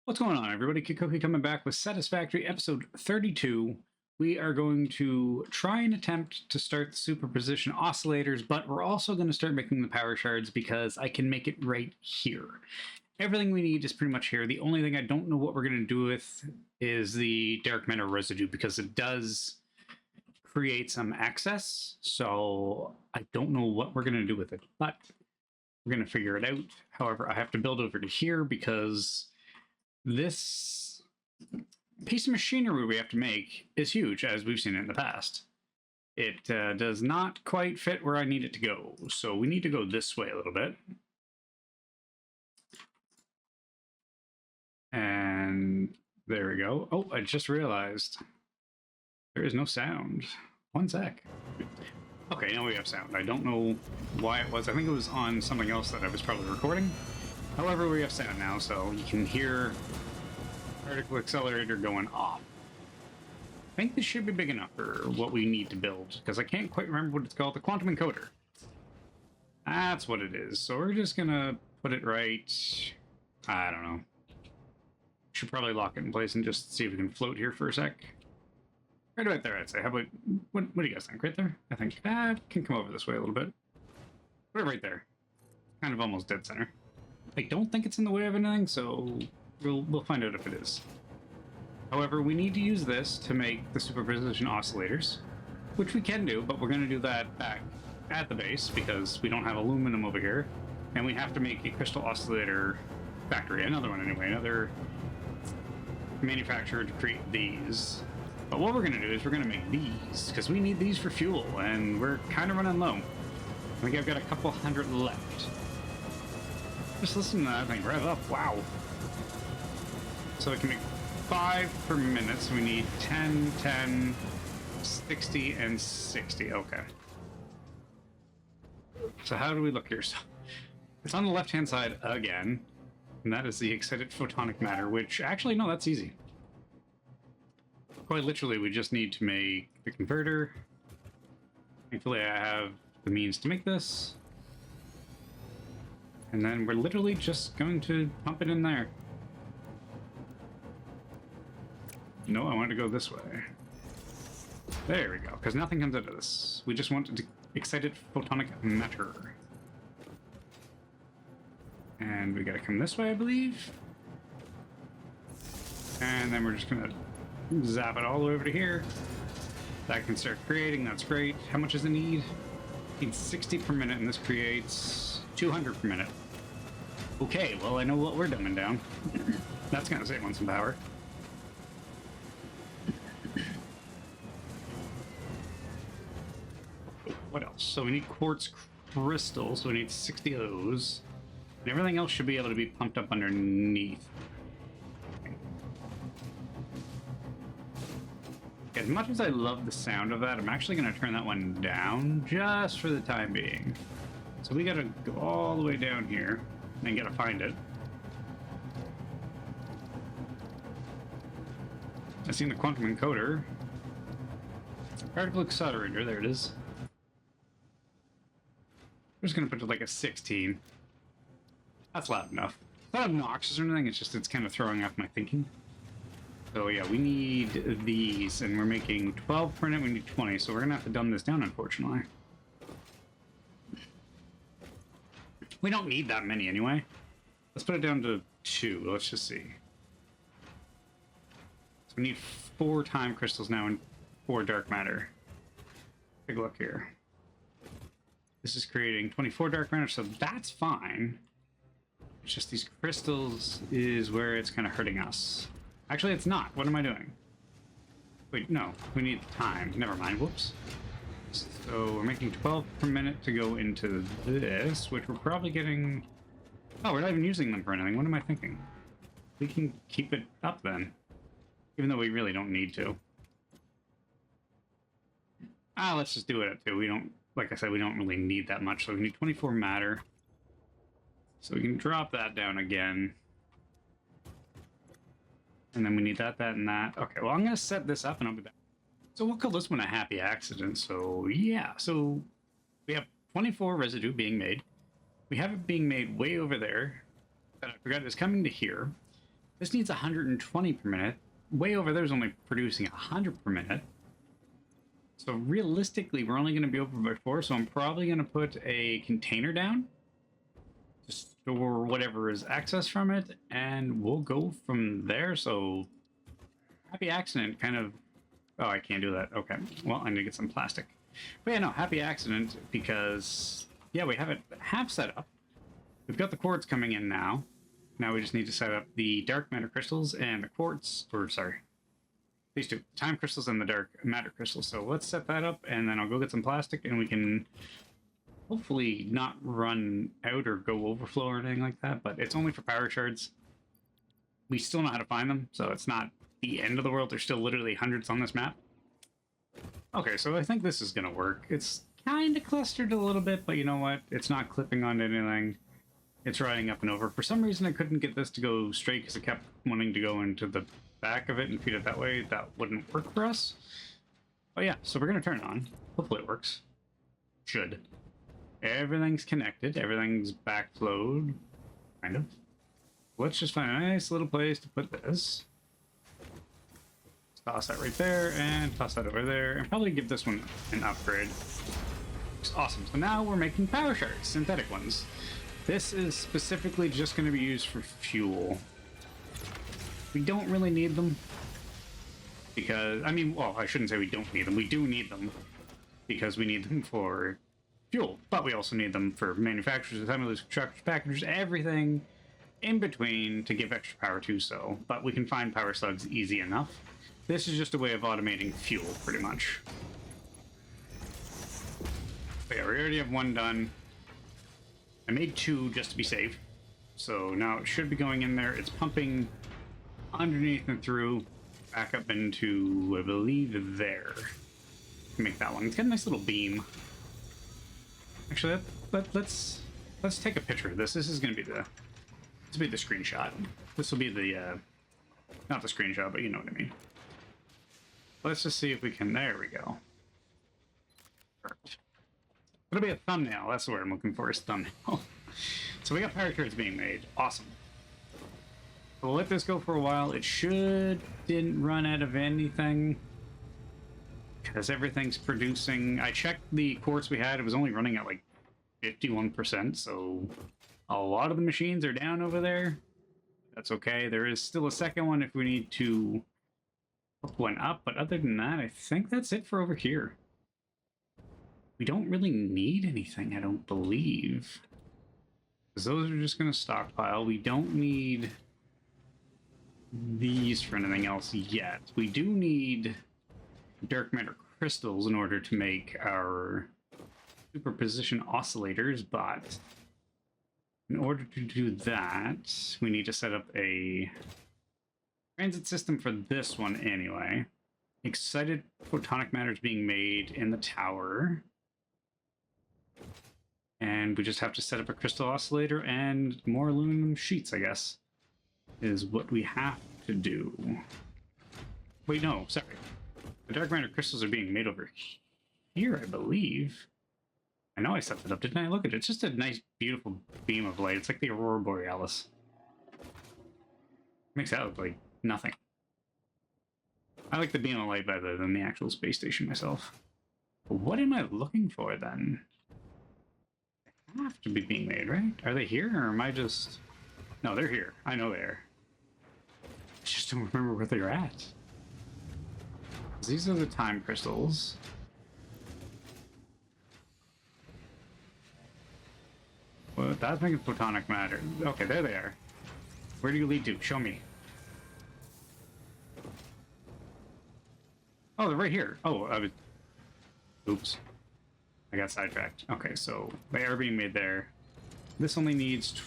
What's going on, everybody? Kikoki coming back with Satisfactory episode 32. We are going to try and attempt to start the Super Position Oscillators, but we're also going to start making the Power Shards because I can make it right here. Everything we need is pretty much here. The only thing I don't know what we're going to do with is the dark matter residue because it does create some excess. So I don't know what we're going to do with it, but we're going to figure it out. However, I have to build over to here because this piece of machinery we have to make is huge, as we've seen it in the past. It does not quite fit where I need it to go, so we need to go this way a little bit. And there we go. Oh, I just realized there is no sound. One sec. Okay, now we have sound. I don't know why it was. I think it was on something else that I was probably recording. However, we have sound now, so you can hear particle accelerator going off. I think this should be big enough for what we need to build, because I can't quite remember what it's called. The quantum encoder. That's what it is. So we're just gonna put it right, I don't know. Should probably lock it in place and just see if we can float here for a sec. Right about there, I'd say. How about, what do you guys think? Right there? I think that can come over this way a little bit. Put it right there. Kind of almost dead center. I don't think it's in the way of anything, so we'll find out if it is. However, we need to use this to make the Super Position Oscillators, which we can do, but we're going to do that back at the base because we don't have aluminum over here, and we have to make a crystal oscillator factory, another one anyway, another manufacturer to create these. But what we're going to do is we're going to make these, because we need these for fuel, and we're kind of running low. I think I've got a couple hundred left. Just listen to that thing rev up, wow. So we can make 5 per minute, so we need 10, 10, 60, and 60, okay. So how do we look here? So it's on the left-hand side again, and that is the excited photonic matter, which actually, no, that's easy. Quite literally, we just need to make the converter. Thankfully, I have the means to make this. And then we're literally just going to pump it in there. No, I want to go this way. There we go, because nothing comes out of this. We just want excited photonic matter. And we gotta come this way, I believe. And then we're just gonna zap it all over to here. That can start creating, that's great. How much does it need? It needs 60 per minute, and this creates 200 per minute. Okay, well, I know what we're dumbing down. That's gonna save on some power. What else? So we need quartz crystals, so we need 60 of those. And everything else should be able to be pumped up underneath. As much as I love the sound of that, I'm actually going to turn that one down just for the time being. So we got to go all the way down here and got to find it. I've seen the quantum encoder. Particle accelerator, there it is. I'm just going to put it like a 16. That's loud enough. It's not obnoxious or anything, it's just it's kind of throwing off my thinking. So yeah, we need these, and we're making 12 per minute, we need 20, so we're going to have to dumb this down, unfortunately. We don't need that many anyway. Let's put it down to 2, let's just see. So we need 4 time crystals now and 4 dark matter. Take a look here. This is creating 24 dark matter, so that's fine. It's just these crystals is where it's kind of hurting us. Actually, it's not. What am I doing? Wait, no. We need time. Never mind. Whoops. So we're making 12 per minute to go into this, which we're probably getting... Oh, we're not even using them for anything. What am I thinking? We can keep it up then. Even though we really don't need to. Let's just do it at 2. We don't... Like I said, we don't really need that much, so we need 24 matter. So we can drop that down again. And then we need that, that, and that. Okay, well, I'm going to set this up and I'll be back. So we'll call this one a happy accident. So, yeah. So we have 24 residue being made. We have it being made way over there. That I forgot is coming to here. This needs 120 per minute. Way over there is only producing 100 per minute. So realistically, we're only going to be over by 4, so I'm probably going to put a container down to store whatever is excess from it, and we'll go from there. So happy accident, kind of... Oh, I can't do that. Okay, well, I need to get some plastic. But yeah, no, happy accident, because, yeah, we have it half set up. We've got the quartz coming in now. Now we just need to set up the dark matter crystals and the quartz, or sorry, these two, time crystals and the dark matter crystals. So let's set that up, and then I'll go get some plastic, and we can hopefully not run out or go overflow or anything like that, but it's only for power shards. We still know how to find them, so it's not the end of the world. There's still literally hundreds on this map. Okay, so I think this is going to work. It's kind of clustered a little bit, but you know what? It's not clipping onto anything. It's riding up and over. For some reason, I couldn't get this to go straight because it kept wanting to go into the back of it and feed it that way. That wouldn't work for us. But yeah, so we're going to turn it on. Hopefully it works. Should. Everything's connected. Everything's backflowed. Kind of. Let's just find a nice little place to put this. Toss that right there, and toss that over there, and probably give this one an upgrade. It's awesome. So now we're making power shards, synthetic ones. This is specifically just going to be used for fuel. We don't really need them. Because, I mean, well, I shouldn't say we don't need them. We do need them. Because we need them for fuel. But we also need them for manufacturers, assemblers, constructors, packagers, everything in between to give extra power to so. But we can find power slugs easy enough. This is just a way of automating fuel, pretty much. But yeah, we already have one done. I made 2 just to be safe. So now it should be going in there. It's pumping underneath and through, back up into, I believe, there. Make that one. It's got a nice little beam. Actually, let's take a picture of this. This is going to be the screenshot. This will be the not the screenshot, but you know what I mean. Let's just see if we can. There we go. Perfect. It'll be a thumbnail. That's the word I'm looking for, is thumbnail. So we got power shards being made. Awesome. We'll let this go for a while. It didn't run out of anything, because everything's producing. I checked the quartz we had. It was only running at like 51%, so a lot of the machines are down over there. That's okay. There is still a second one if we need to hook one up, but other than that, I think that's it for over here. We don't really need anything, I don't believe, because those are just going to stockpile. We don't need these for anything else yet. We do need dark matter crystals in order to make our Super Position Oscillators, but in order to do that, we need to set up a transit system for this one anyway. Excited photonic matter is being made in the tower. And we just have to set up a crystal oscillator and more aluminum sheets, I guess, is what we have to do. Wait, no, sorry. The dark matter crystals are being made over here, I believe. I know I set that up, didn't I? Look at it. It's just a nice, beautiful beam of light. It's like the Aurora Borealis. Makes that look like nothing. I like the beam of light better than the actual space station myself. But what am I looking for, then? They have to be being made, right? Are they here, or am I just... No, they're here. I know they are. I just don't remember where they're at. These are the time crystals. Well, that's making photonic matter. Okay, there they are. Where do you lead to? Show me. Oh, they're right here. Oh, I was... Oops. I got sidetracked. Okay, so they are being made there. This only needs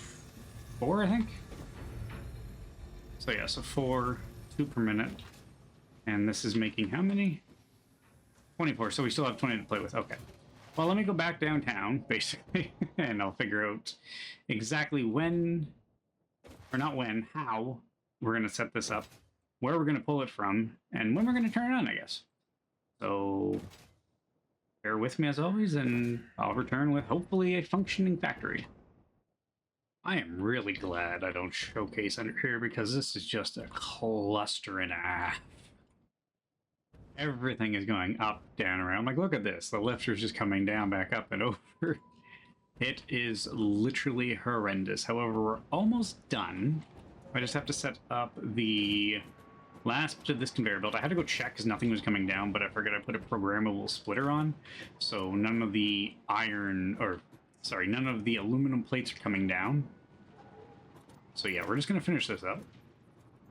4, I think? So yeah, so 4, 2 per minute. And this is making how many? 24, so we still have 20 to play with. Okay. Well, let me go back downtown, basically, and I'll figure out exactly when, or not when, how we're going to set this up, where we're going to pull it from, and when we're going to turn it on, I guess. So, bear with me as always, and I'll return with hopefully a functioning factory. I am really glad I don't showcase under here because this is just a cluster and a half. Everything is going up, down, around. Like, look at this. The lifter's just coming down, back up, and over. It is literally horrendous. However, we're almost done. I just have to set up the last bit of this conveyor belt. I had to go check because nothing was coming down, but I forgot I put a programmable splitter on. So none of the iron, or sorry, none of the aluminum plates are coming down. So yeah, we're just going to finish this up.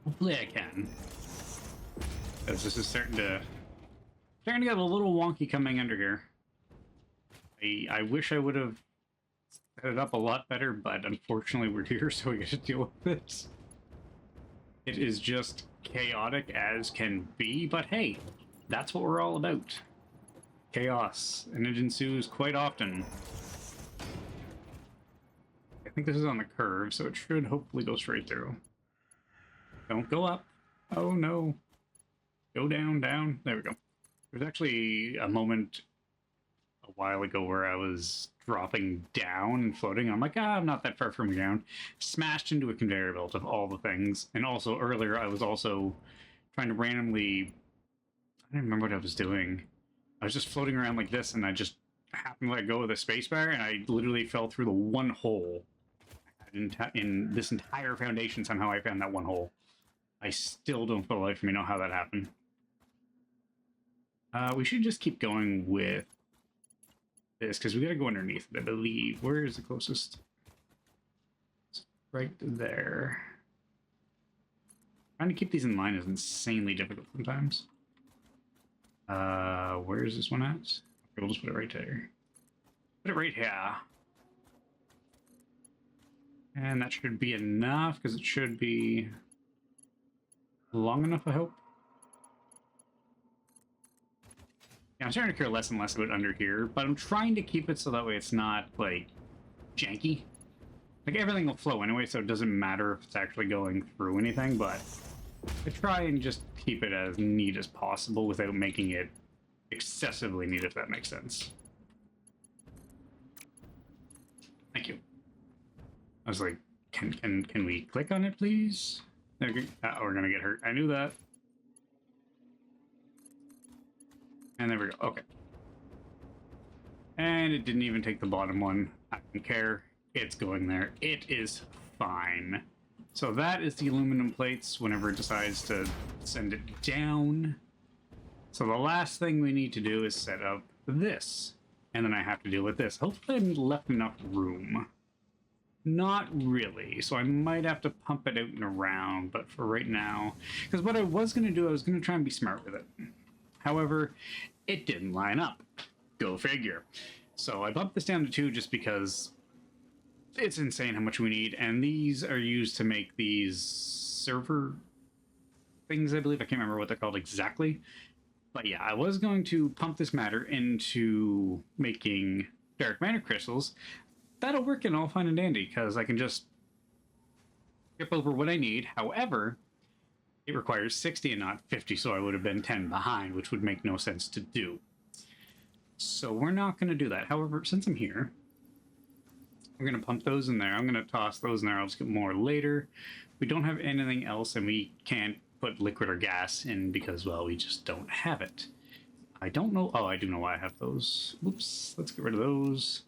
Hopefully I can. Because this is starting to get a little wonky coming under here. I wish I would have set it up a lot better, but unfortunately we're here, so we get to deal with it. It is just chaotic as can be, but hey, that's what we're all about. Chaos, and it ensues quite often. I think this is on the curve, so it should hopefully go straight through. Don't go up. Oh no. Go down, down. There we go. There's actually a moment a while ago where I was dropping down and floating. I'm like, I'm not that far from the ground. Smashed into a conveyor belt of all the things. And also earlier, I was also trying to randomly... I don't remember what I was doing. I was just floating around like this, and I just happened to let go of the spacebar, and I literally fell through the one hole. In this entire foundation, somehow I found that one hole. I still don't for the life of me know how that happened. We should just keep going with this, because we gotta go underneath it, I believe. Where is the closest? It's right there. Trying to keep these in line is insanely difficult sometimes. Where is this one at? Okay, we'll just put it right there. Put it right here. And that should be enough, because it should be long enough, I hope. Yeah, I'm starting to care less and less about under here, but I'm trying to keep it so that way it's not, like, janky. Like, everything will flow anyway, so it doesn't matter if it's actually going through anything, but I try and just keep it as neat as possible without making it excessively neat, if that makes sense. Thank you. I was like, can we click on it, please? We're gonna get hurt. I knew that. And there we go. Okay. And it didn't even take the bottom one. I don't care. It's going there. It is fine. So that is the aluminum plates whenever it decides to send it down. So the last thing we need to do is set up this. And then I have to deal with this. Hopefully I've left enough room. Not really, so I might have to pump it out and around, but for right now... Because what I was going to do, I was going to try and be smart with it. However, it didn't line up. Go figure. So I bumped this down to 2 just because it's insane how much we need, and these are used to make these server things, I believe. I can't remember what they're called exactly. But yeah, I was going to pump this matter into making dark matter crystals. That'll work in all fine and dandy, because I can just skip over what I need. However, it requires 60 and not 50, so I would have been 10 behind, which would make no sense to do. So we're not going to do that. However, since I'm here, we're going to pump those in there. I'm going to toss those in there. I'll just get more later. We don't have anything else, and we can't put liquid or gas in because, well, we just don't have it. I don't know. Oh, I do know why I have those. Oops. Let's get rid of those.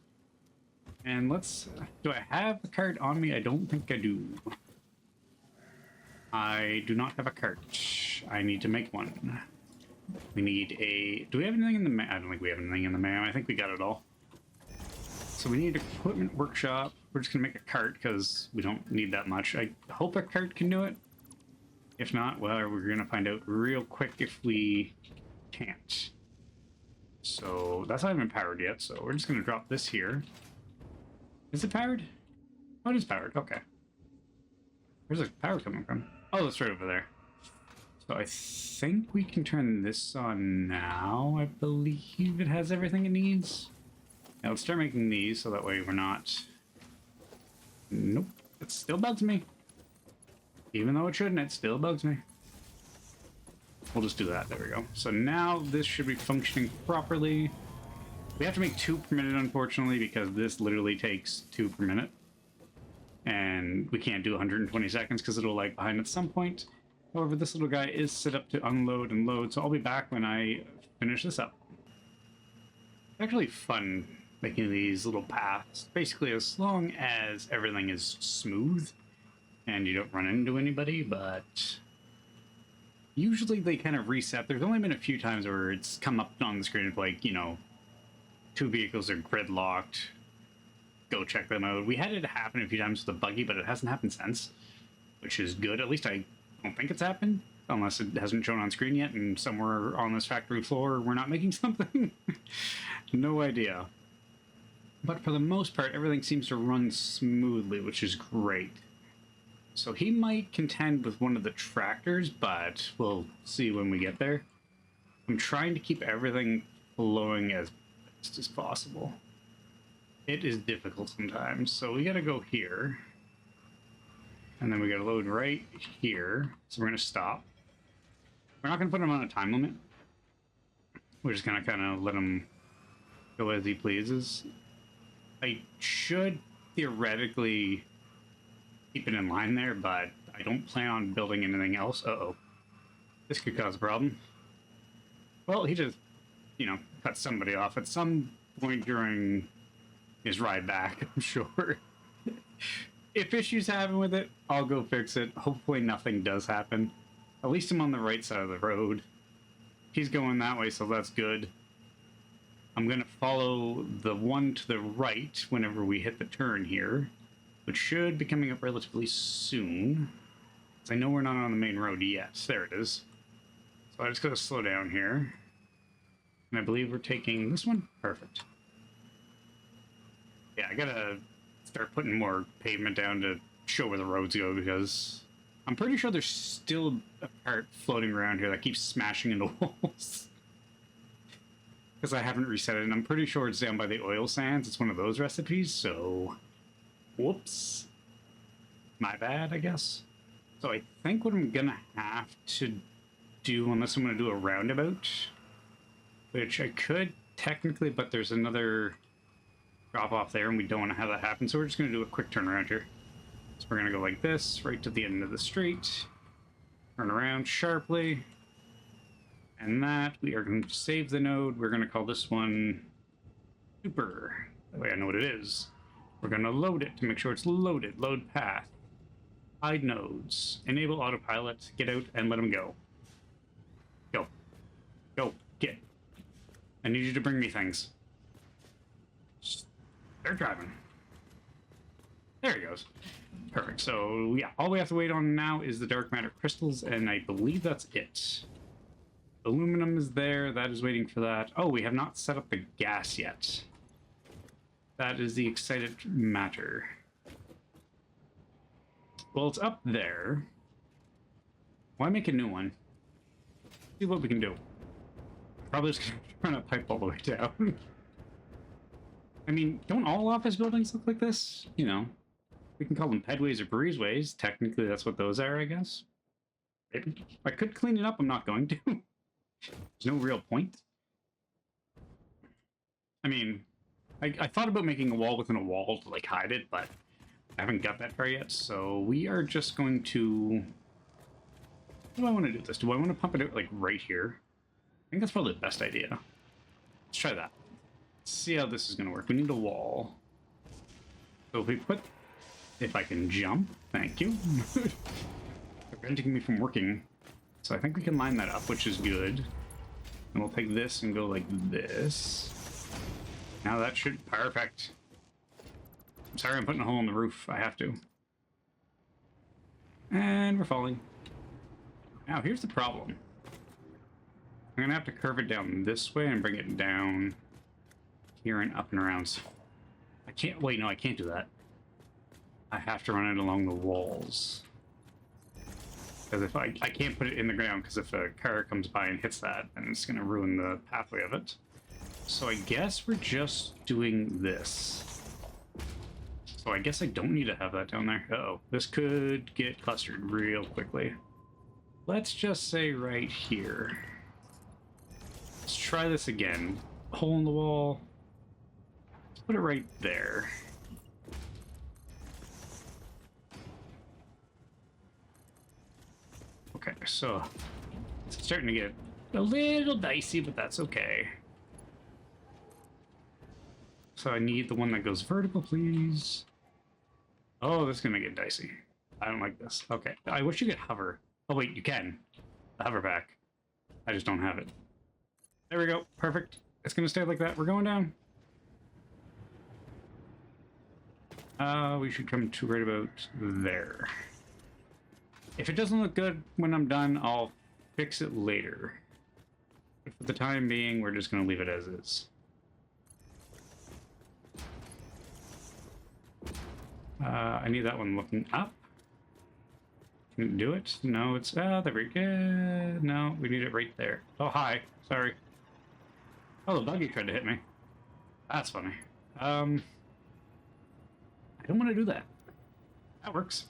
And let's... Do I have the cart on me? I don't think I do. I do not have a cart. I need to make one. We need a... Do we have anything in the map? I don't think we have anything in the map. I think we got it all. So we need an equipment workshop. We're just going to make a cart because we don't need that much. I hope a cart can do it. If not, well, we're going to find out real quick if we can't. So that's not even powered yet, so we're just going to drop this here. Is it powered? Oh, it is powered. Okay. Where's the power coming from? Oh, it's right over there. So I think we can turn this on now. I believe it has everything it needs. Now let's start making these so that way we're not... Nope. It still bugs me. Even though it shouldn't, it still bugs me. We'll just do that. There we go. So now this should be functioning properly. We have to make 2 per minute, unfortunately, because this literally takes 2 per minute. and we can't do 120 seconds because it'll lag behind at some point. However, this little guy is set up to unload and load, so I'll be back when I finish this up. It's actually fun making these little paths, basically as long as everything is smooth and you don't run into anybody, but usually they kind of reset. There's only been a few times where it's come up on the screen of like, you know, two vehicles are gridlocked, go check them out. We had it happen a few times with the buggy, but it hasn't happened since, which is good. At least I don't think it's happened, unless it hasn't shown on screen yet and somewhere on this factory floor we're not making something. No idea. But for the most part, everything seems to run smoothly, which is great. So he might contend with one of the tractors, but we'll see when we get there. I'm trying to keep everything flowing as best as possible. It is difficult sometimes, so we gotta go here. And then we gotta load right here. So we're gonna stop. We're not gonna put him on a time limit. We're just gonna kind of let him go as he pleases. I should theoretically keep it in line there, but I don't plan on building anything else. Uh-oh. This could cause a problem. Well, he just, you know, cut somebody off at some point during his ride back, I'm sure. If issues happen with it, I'll go fix it. Hopefully nothing does happen. At least I'm on the right side of the road. He's going that way, so that's good. I'm going to follow the one to the right whenever we hit the turn here, which should be coming up relatively soon. I know we're not on the main road yet. There it is. So I just got to slow down here. And I believe we're taking this one. Perfect. Yeah, I got to start putting more pavement down to show where the roads go, because I'm pretty sure there's still a part floating around here that keeps smashing into walls. Because I haven't reset it, and I'm pretty sure it's down by the oil sands. It's one of those recipes, so whoops. My bad, I guess. So I think what I'm gonna have to do, unless I'm gonna do a roundabout, which I could technically, but there's another drop off there and we don't want to have that happen, so we're just gonna do a quick turnaround here. So we're gonna go like this, right to the end of the street, turn around sharply, and that we are going to save the node. We're going to call this one Super. That way I know what it is. We're going to load it to make sure it's loaded. Load path. Hide nodes. Enable autopilot. Get out and let them go. Go. Go. Get. I need you to bring me things. They're driving. There he goes. Perfect. So, yeah, all we have to wait on now is the dark matter crystals, and I believe that's it. Aluminum is there. That is waiting for that. Oh, we have not set up the gas yet. That is the excited matter. Well, it's up there. Why make a new one? See what we can do. Probably just gonna run a pipe all the way down. I mean, don't all office buildings look like this? You know, we can call them pedways or breezeways. Technically, that's what those are, I guess. Maybe. I could clean it up. I'm not going to. There's no real point. I mean, I thought about making a wall within a wall to, like, hide it, but I haven't got that far yet, so we are just going to... How do I want to do this? Do I want to pump it out, like, right here? I think that's probably the best idea. Let's try that. Let's see how this is going to work. We need a wall. So if we put... If I can jump, thank you. Preventing me from working. So I think we can line that up, which is good. And we'll take this and go like this. Now that should... Perfect. I'm sorry I'm putting a hole in the roof. I have to. And we're falling. Now, here's the problem. I'm going to have to curve it down this way and bring it down here and up and around. So I can't... Wait, no, I can't do that. I have to run it along the walls. Because if I can't put it in the ground, because if a car comes by and hits that, then it's going to ruin the pathway of it. So I guess we're just doing this. So I guess I don't need to have that down there. Uh-oh, this could get clustered real quickly. Let's just say right here. Let's try this again. Hole in the wall. Let's put it right there. so it's starting to get a little dicey, but that's okay. So I need the one that goes vertical, please. Oh, this is gonna get dicey. I don't like this. Okay, I wish you could hover. Oh wait, you can. The hover back. I just don't have it. There we go. Perfect. It's gonna stay like that. We're going down. We should come to right about there. If it doesn't look good when I'm done, I'll fix it later. But for the time being, we're just gonna leave it as is. I need that one looking up. Can it do it? No, it's... there we go. No, we need it right there. Oh, hi. Sorry. Oh, the buggy tried to hit me. That's funny. I don't want to do that. That works.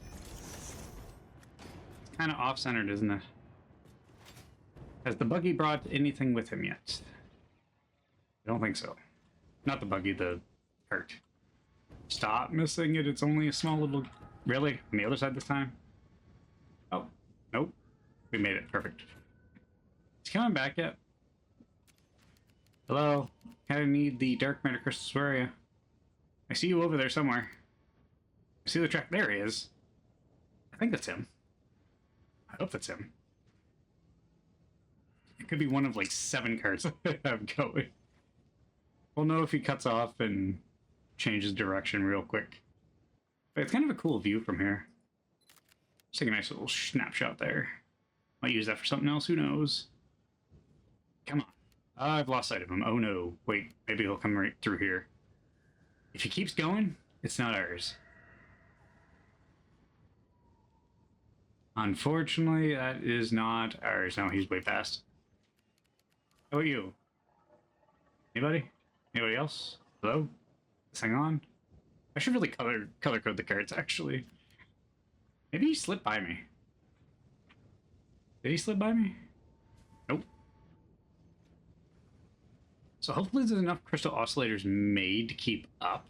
It's kind of off-centered, isn't it? Has the buggy brought anything with him yet? I don't think so. Not the buggy, the cart. Stop missing it. It's only a small little... Really? On the other side this time? Oh, nope. We made it. Perfect. Is he coming back yet? Hello? Kinda need the dark matter crystals. Where are you? I see you over there somewhere. I see the track. There he is. I think that's him. I hope that's him. It could be one of like 7 carts I have going. We'll know if he cuts off and changes direction real quick. But it's kind of a cool view from here. Just take a nice little snapshot there. Might use that for something else, who knows? Come on. I've lost sight of him. Oh no. Wait, maybe he'll come right through here. If he keeps going, it's not ours. Unfortunately, that is not ours. No, he's way fast. How about you? Anybody? Anybody else? Hello? Is this thing on? I should really color code the cards, actually. Maybe he slipped by me. Did he slip by me? Nope. So hopefully there's enough crystal oscillators made to keep up.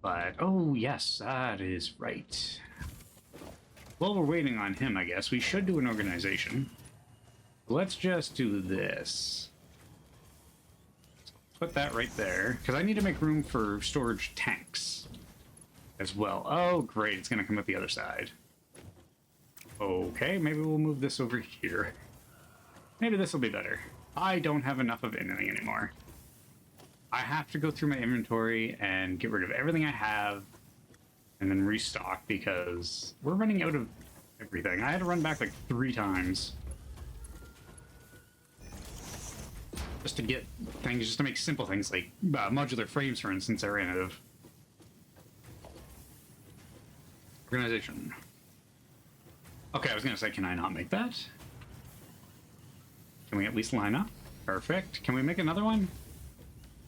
But, oh yes, that is right. While we're waiting on him, I guess, we should do an organization. Let's just do this. Put that right there, because I need to make room for storage tanks as well. Oh, great, it's going to come up the other side. Okay, maybe we'll move this over here. Maybe this will be better. I don't have enough of anything anymore. I have to go through my inventory and get rid of everything I have and then restock because we're running out of everything. I had to run back like 3 times. Just to get things, just to make simple things like modular frames, for instance, I ran out of. Organization. Okay, I was going to say, can I not make that? Can we at least line up? Perfect. Can we make another one?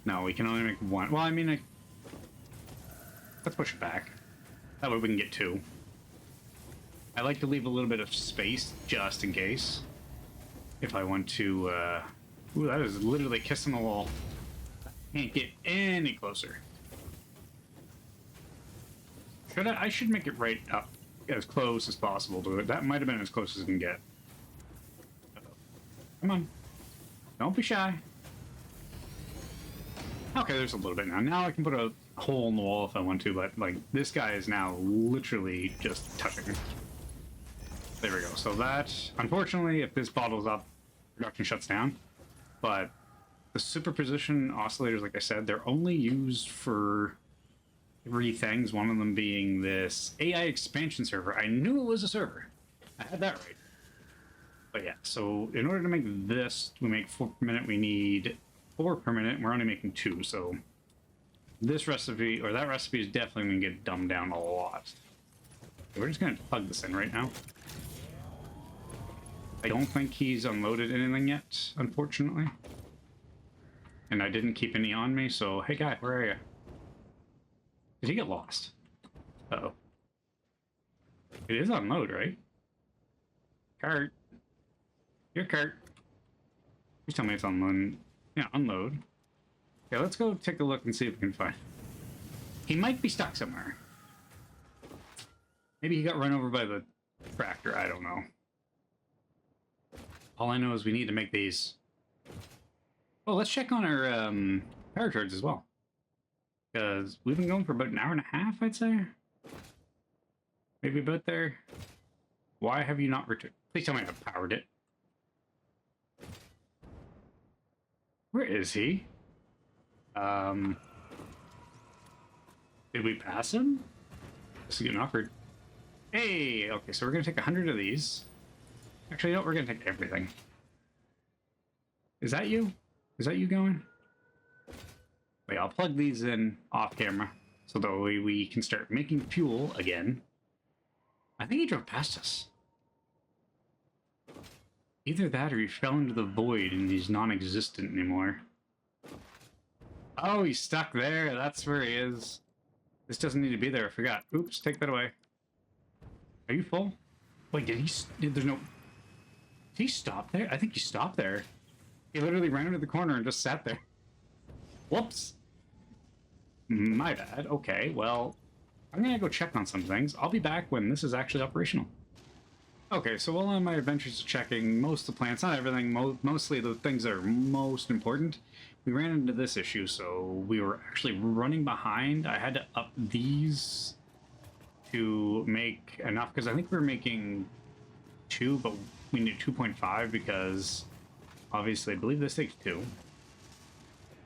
No, we can only make one. Well, I mean, let's push it back. That way we can get 2. I like to leave a little bit of space just in case. If I want to, ooh, that is literally kissing the wall. Can't get any closer. Should I? I should make it right up as close as possible to it. That might have been as close as it can get. Come on. Don't be shy. Okay, there's a little bit now. Now I can put a hole in the wall if I want to, but like this guy is now literally just touching. There we go. So that, unfortunately, if this bottles up, production shuts down. But the Super Position Oscillators, like I said, they're only used for 3 things, one of them being this AI expansion server. I knew it was a server. I had that right. But yeah, so in order to make this, we make 4 per minute, we need 4 per minute, and we're only making 2, so this recipe, or that recipe is definitely going to get dumbed down a lot. So we're just going to plug this in right now. I don't think he's unloaded anything yet, unfortunately. And I didn't keep any on me, so hey guy, where are you? Did he get lost? Uh-oh. It is unload, right? Cart. Your cart. Please tell me it's unload. Yeah, unload. Okay, let's go take a look and see if we can find. He might be stuck somewhere. Maybe he got run over by the tractor, I don't know. All I know is we need to make these. Oh, let's check on our power charge as well. Because we've been going for about an hour and a half, I'd say. Maybe about there. Why have you not returned? Please tell me I've powered it. Where is he? Did we pass him? This is getting awkward. Hey, okay, so we're gonna take 100 of these. Actually, no, we're gonna take everything. Is that you? Is that you going? Wait, I'll plug these in off camera so that way we can start making fuel again. I think he drove past us. Either that or he fell into the void and he's non-existent anymore. Oh, he's stuck there. That's where he is. This doesn't need to be there. I forgot. Oops, take that away. Are you full? Wait, there's no... Did he stop there? I think he stopped there. He literally ran into the corner and just sat there. Whoops. My bad. Okay, well, I'm gonna go check on some things. I'll be back when this is actually operational. Okay, so while on my adventures of checking most of the plants, not everything, mostly the things that are most important, we ran into this issue, so we were actually running behind. I had to up these to make enough, because I think we were making 2, but we need 2.5 because obviously I believe this takes 2.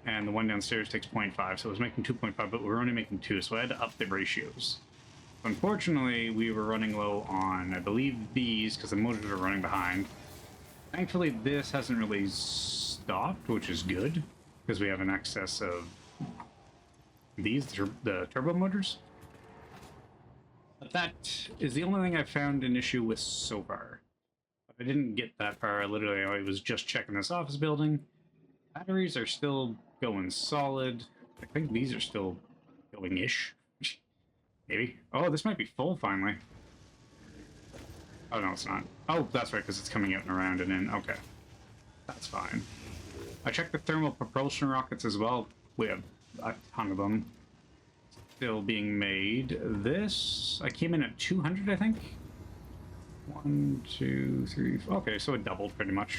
And the one downstairs takes 0.5, so it was making 2.5, but we were only making 2, so I had to up the ratios. Unfortunately, we were running low on, I believe, these, because the motors are running behind. Thankfully, this hasn't really stopped, which is good, because we have an excess of these, the turbo motors. But that is the only thing I've found an issue with so far. I didn't get that far. I was just checking this office building. Batteries are still going solid. I think these are still going-ish. Maybe. Oh, this might be full finally. Oh, no, it's not. Oh, that's right, because it's coming out and around and in. Okay. That's fine. I checked the thermal propulsion rockets as well. We have a ton of them still being made. This, I came in at 200, I think. 1, 2, 3, 4. Okay, so it doubled pretty much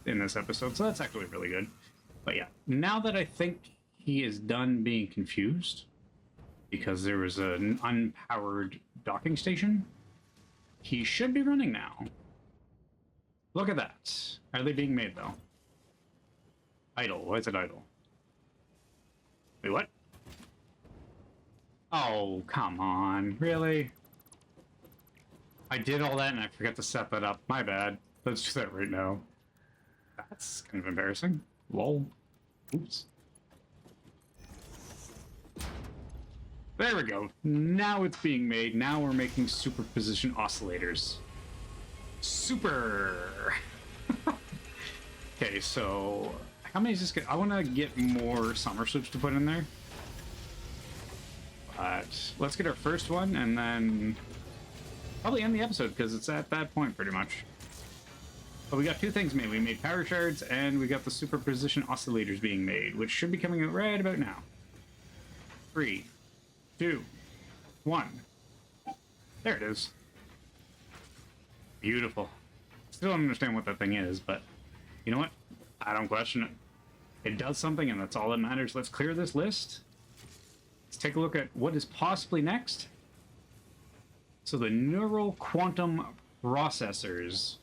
in this episode, so that's actually really good. But yeah, now that I think he is done being confused, because there was an unpowered docking station, he should be running now. Look at that. Are they being made, though? Idle. Why is it idle? Wait, what? Oh, come on. Really? I did all that and I forgot to set that up. My bad. Let's do that right now. That's kind of embarrassing. Lol. Oops. There we go. Now it's being made. Now we're making Super Position Oscillators. Super! Okay, so... How many is this? I want to get more summer sloops to put in there. But let's get our first one and then... Probably end the episode because it's at that point pretty much. But we got 2 things made. We made Power Shards and we got the Super Position Oscillators being made, which should be coming out right about now. 3, 2, 1. There it is. Beautiful. Still don't understand what that thing is, but you know what? I don't question it. It does something and that's all that matters. Let's clear this list. Let's take a look at what is possibly next. So the neural quantum processors.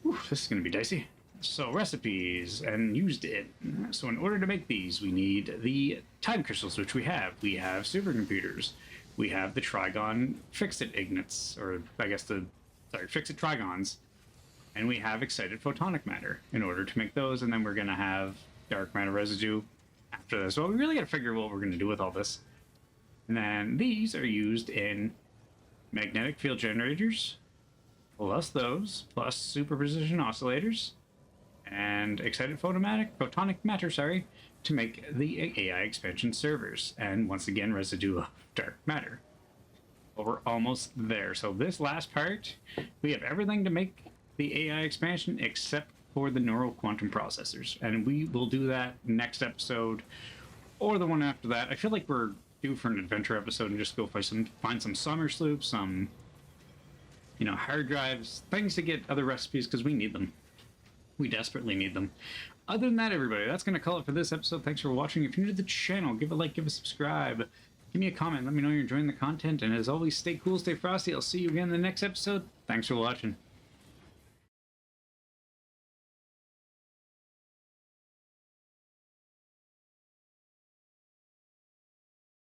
Whew, this is going to be dicey. So recipes and used it. So in order to make these, we need the time crystals, which we have. We have supercomputers. We have the Trigon fixed-it ignits, or I guess fixed-it trigons. And we have excited photonic matter in order to make those, and then we're going to have dark matter residue after this. Well, we really got to figure out what we're going to do with all this. And then these are used in magnetic field generators, plus those, plus superposition oscillators, and excited photonic matter, to make the AI expansion servers. And once again, residue of dark matter. Well, we're almost there. So this last part, we have everything to make the AI expansion except for the neural quantum processors. And we will do that next episode or the one after that. I feel like we're due for an adventure episode and just go find some summer sloops, some you know, hard drives, things to get other recipes because we need them. We desperately need them. Other than that, everybody, that's going to call it for this episode. Thanks for watching. If you're new to the channel, give a like, give a subscribe. Give me a comment. Let me know you're enjoying the content. And as always, stay cool, stay frosty. I'll see you again in the next episode. Thanks for watching.